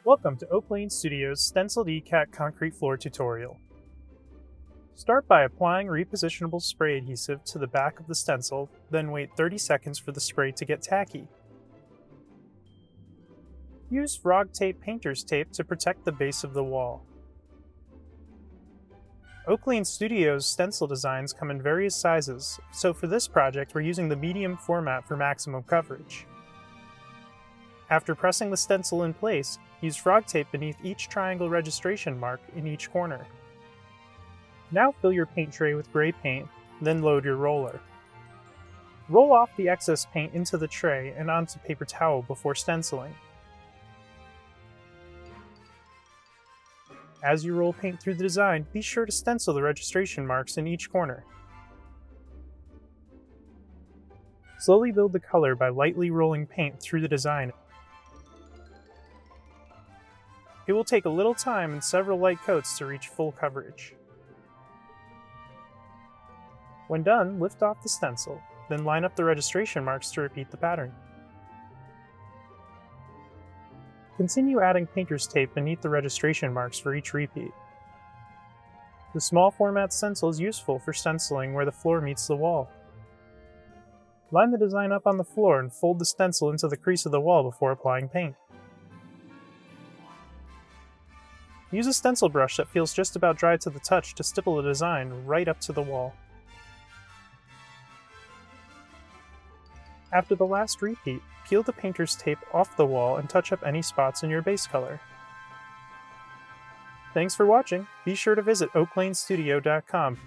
Welcome to Oak Lane Studios' Stenciled Ikat Concrete Floor tutorial. Start by applying Repositionable Spray Adhesive to the back of the stencil, then wait 30 seconds for the spray to get tacky. Use frog tape painter's tape to protect the base of the wall. Oak Lane Studios' stencil designs come in various sizes, so for this project we're using the medium format for maximum coverage. After pressing the stencil in place, use frog tape beneath each triangle registration mark in each corner. Now fill your paint tray with gray paint, then load your roller. Roll off the excess paint into the tray and onto paper towel before stenciling. As you roll paint through the design, be sure to stencil the registration marks in each corner. Slowly build the color by lightly rolling paint through the design. It will take a little time and several light coats to reach full coverage. When done, lift off the stencil, then line up the registration marks to repeat the pattern. Continue adding painter's tape beneath the registration marks for each repeat. The small format stencil is useful for stenciling where the floor meets the wall. Line the design up on the floor and fold the stencil into the crease of the wall before applying paint. Use a stencil brush that feels just about dry to the touch to stipple the design right up to the wall. After the last repeat, peel the painter's tape off the wall and touch up any spots in your base color. Thanks for watching. Be sure to visit oaklanestudio.com